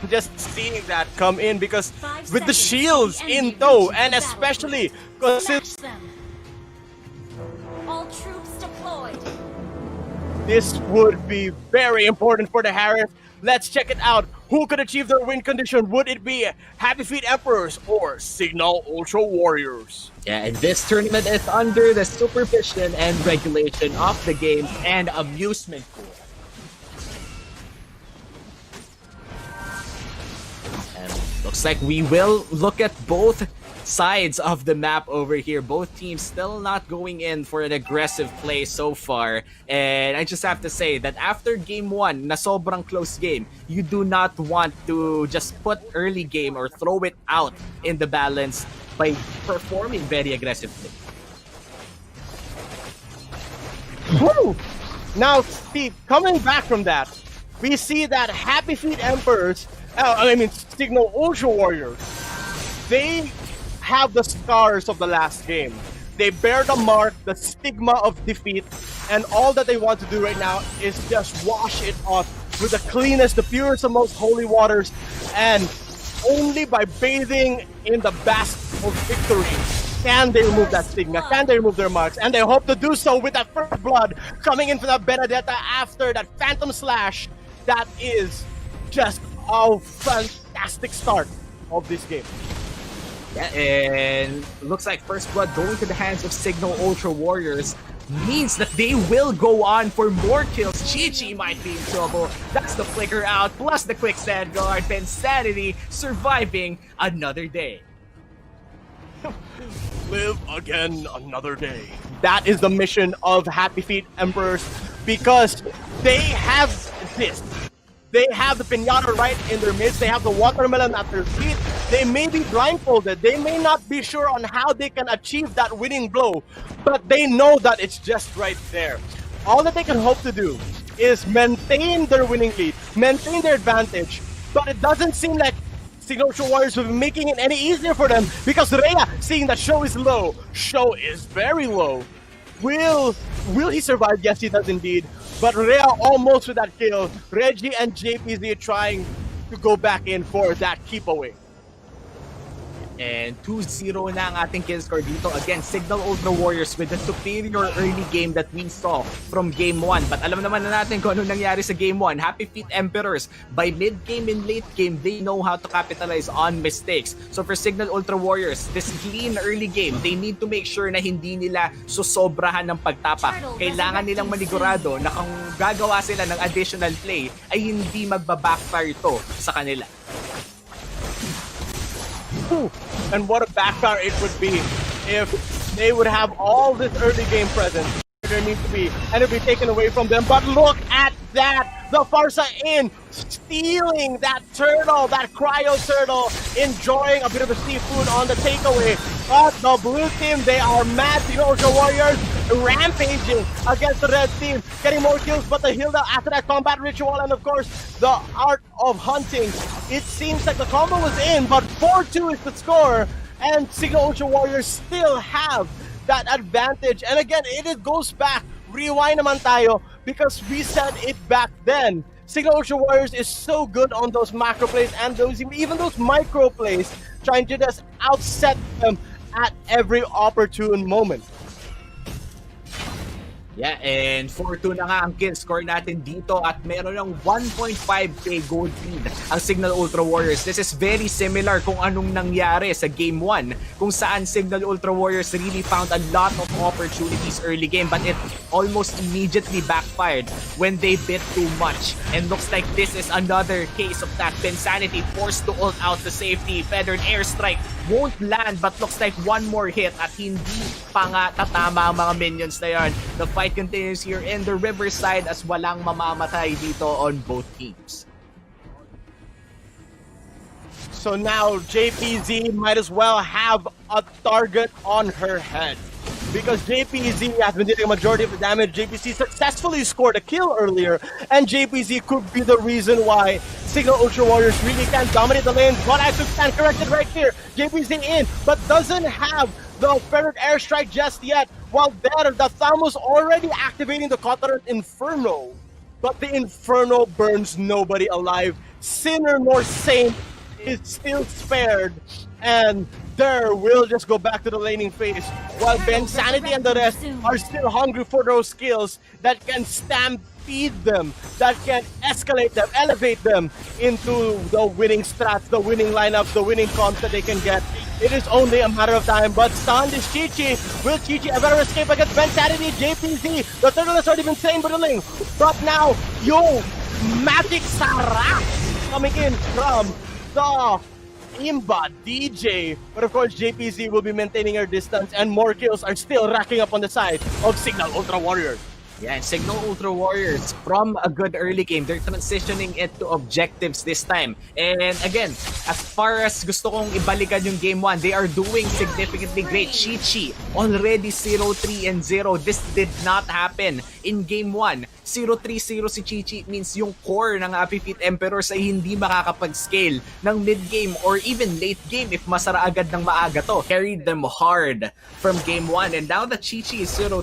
just seeing that come in because with the shields in tow and especially considering All troops deployed. this would be very important for the Harris. Let's check it out. Who could achieve their win condition? Would it be Happy Feet Emperors or Signal Ultra Warriors? Yeah, and this tournament is under the supervision and regulation of the Games and Amusement Pool. And looks like we will look at both sides of the map over here. Both teams still not going in for an aggressive play so far. And I just have to say that after game 1, na sobrang close game, you do not want to just put early game or throw it out in the balance by performing very aggressively. Whew. Now, Steve, coming back from that, we see that Happy Feet Emperors, Signal Ultra Warriors, they have the scars of the last game. They bear the mark, the stigma of defeat, and all that they want to do right now is just wash it off with the cleanest, the purest, and most holy waters, and only by bathing in the bask of victory can they remove that stigma, can they remove their marks, and they hope to do so with that first blood coming in for the Benedetta after that Phantom Slash. That is just a fantastic start of this game. Yeah, and looks like first blood going to the hands of Signal Ultra Warriors means that they will go on for more kills. Chi-Chi might be in trouble. That's the flicker out, plus the quick stand guard. Insanity surviving another day. Live again another day. That is the mission of Happy Feet Emperors because they have this. They have the pinata right in their midst. They have the watermelon at their feet. They may be blindfolded. They may not be sure on how they can achieve that winning blow, but they know that it's just right there. All that they can hope to do is maintain their winning lead, maintain their advantage, but it doesn't seem like Signal Ultra Warriors will be making it any easier for them because Rhea, seeing that Show is low, Show is very low. Will he survive? Yes, he does indeed. But Rhea almost with that kill. Reggie and JPZ trying to go back in for that keep away. And 2-0 na ang ating kill score dito. Again, Signal Ultra Warriors with the superior early game that we saw from Game 1. But alam naman na natin kung ano nangyari sa Game 1. Happy Feet Emperors, by mid-game and late game, they know how to capitalize on mistakes. So for Signal Ultra Warriors, this clean early game, they need to make sure na hindi nila susobrahan ng pagtapak. Kailangan nilang manigurado na kung gagawa sila ng additional play, ay hindi magbabackfire ito sa kanila. And what a backfire it would be if they would have all this early game presence there needs to be, and it'd be taken away from them. But look at that! The Farsa in, stealing that turtle, that cryo turtle, enjoying a bit of a seafood on the takeaway. But the blue team, they are mad. The Ultra Warriors rampaging against the red team, getting more kills, but the Hilda after that combat ritual, and of course, the art of hunting. It seems like the combo was in, but 4-2 is the score, and Signal Ultra Warriors still have that advantage. And again, it goes back, rewind naman tayo, because we said it back then. Signal Ultra Warriors is so good on those macro plays and those even those micro plays, trying to just outset them at every opportune moment. Yeah, and 4-2 na nga ang kill score natin dito at meron ng 1.5k gold lead ang Signal Ultra Warriors. This is very similar kung anong nangyari sa Game 1 kung saan Signal Ultra Warriors really found a lot of opportunities early game but it almost immediately backfired when they bit too much. And looks like this is another case of that. Insanity forced to ult out the safety. Feathered airstrike won't land but looks like one more hit at hindi pa nga tatama ang mga minions na yarn. The fight continues here in the Riverside as walang mamamatay dito on both teams. So now JPZ might as well have a target on her head. Because JPZ has been dealing a majority of the damage. JPZ successfully scored a kill earlier, and JPZ could be the reason why Signal Ultra Warriors really can't dominate the lane. But I took stand corrected right here. JPZ in, but doesn't have the feathered airstrike just yet. While there, the Thamus already activating the Cotter Inferno. but the Inferno burns nobody alive. Sinner nor Saint is still spared, and there will just go back to the laning phase, while Ben Sanity and the rest are still hungry for those skills that can stampede them, that can escalate them, elevate them into the winning strats, the winning lineups, the winning comps that they can get. It is only a matter of time, but stunned is Chi-Chi. Will Chi-Chi ever escape against Ben Sanity? JPZ, the turtle has already been slain by the link, but now, Magic Sarah coming in from the Imba DJ, but of course JPZ will be maintaining her distance, and more kills are still racking up on the side of Signal Ultra Warriors. Yeah, and Signal Ultra Warriors, from a good early game, they're transitioning it to objectives this time. And again, as far as gusto kong ibalikan yung Game 1, they are doing significantly great. Chi-Chi, already 0-3-0. This did not happen in Game 1. 0-3-0 si Chi-Chi means yung core ng Happy Feet Emperors ay hindi makakapag-scale ng mid-game or even late game if masara agad ng maaga to. Carried them hard from Game 1, and now that Chi-Chi is 0-3-0,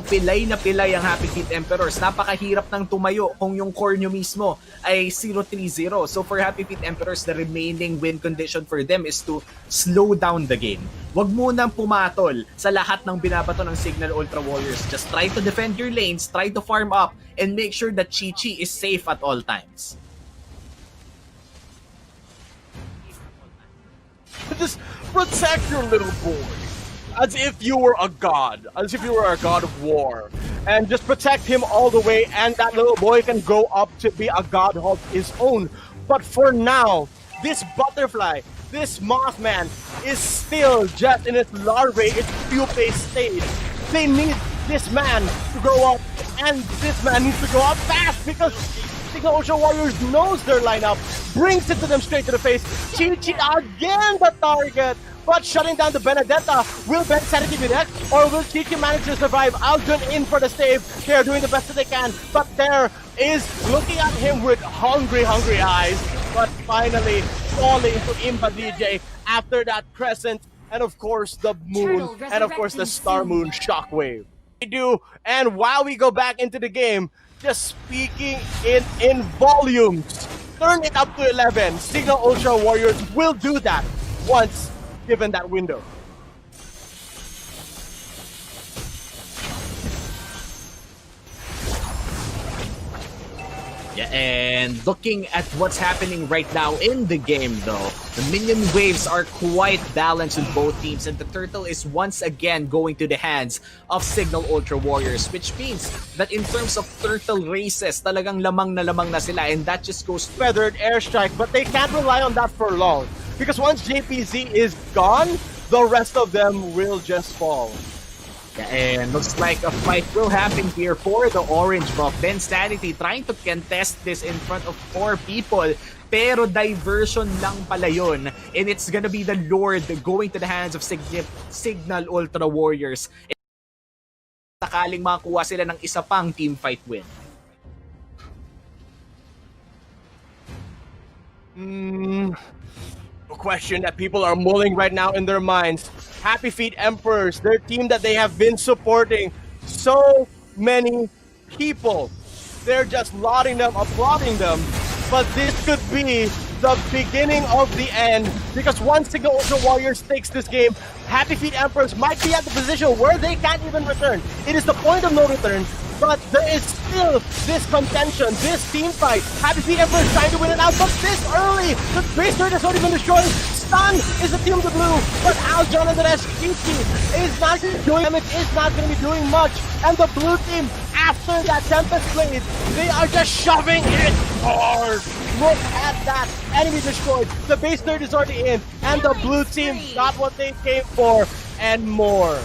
pilay na pilay ang Happy Feet Emperors. Napakahirap ng tumayo kung yung core nyo mismo ay 0-3-0. So for Happy Feet Emperors, the remaining win condition for them is to slow down the game. Wag munang pumatol sa lahat ng binabato ng Signal Ultra Warriors. Just try to defend your lanes, try to farm up, and make sure that Chi-Chi is safe at all times. Just protect your little boy as if you were a god, as if you were a god of war, and just protect him all the way, and that little boy can grow up to be a god of his own. But for now, this butterfly, this Mothman, is still just in its larvae, its pupae stage. They need this man to grow up, and this man needs to grow up fast, because Signal Ultra Warriors knows their lineup, brings it to them straight to the face. Chi-Chi again the target, but shutting down the Benedetta. Will Ben Sanity be next, or will Chi-Chi manage to survive? Aldrin in for the save. They are doing the best that they can, but there is looking at him with hungry eyes, but finally falling into Imba DJ after that crescent, and of course the moon, and of course the star moon shockwave. We do, and while we go back into the game, just speaking in volumes, turn it up to 11. Signal Ultra Warriors will do that once given that window. Yeah, and looking at what's happening right now in the game though, the minion waves are quite balanced with both teams, and the turtle is once again going to the hands of Signal Ultra Warriors, which means that in terms of turtle races, talagang lamang na sila, and that just goes Feathered airstrike, but they can't rely on that for long, because once JPZ is gone, the rest of them will just fall. Yeah, and looks like a fight will happen here for the orange buff. Ben Sanity trying to contest this in front of 4 people, pero diversion lang pala yun, and it's gonna be the Lord going to the hands of Signal Ultra Warriors. Sakaling makakuha sila ng isa pang team fight win. A question that people are mulling right now in their minds. Happy Feet Emperors, their team that they have been supporting so many people. They're just lauding them, applauding them. But this could be the beginning of the end, because once Signal Ultra Warriors takes this game, Happy Feet Emperors might be at the position where they can't even return. It is the point of no return, but there is still this contention, this team fight. Happy Feet Emperors trying to win it out, but this early, the base turret has already been destroyed. Stun is the team of the blue, but Aljon and the rest, Chi-Chi is not doing damage, is not going to be doing much. And the blue team, after that Tempest Blade, they are just shoving it hard. Look at that, enemy destroyed, the base turret is already in, and the blue team got what they came for, and more.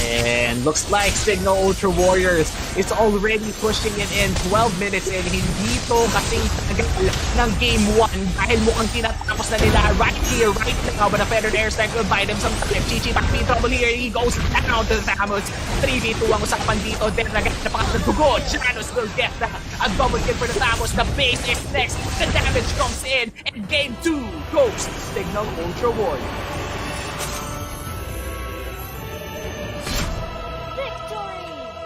And looks like Signal Ultra Warriors is already pushing it in 12 minutes in. Hindi to kasing tagal ng Game 1 dahil mukhang tinatapos na nila right here, right now. But a feathered airstrike will buy them some time. Chi-Chi back in trouble here. He goes down to Samus. 3v2 ang usapan dito. Then agad na pangat na dugo. Janus will get that. A double kill for the Samus. The base is next. The damage comes in. And Game 2 goes to Signal Ultra Warriors.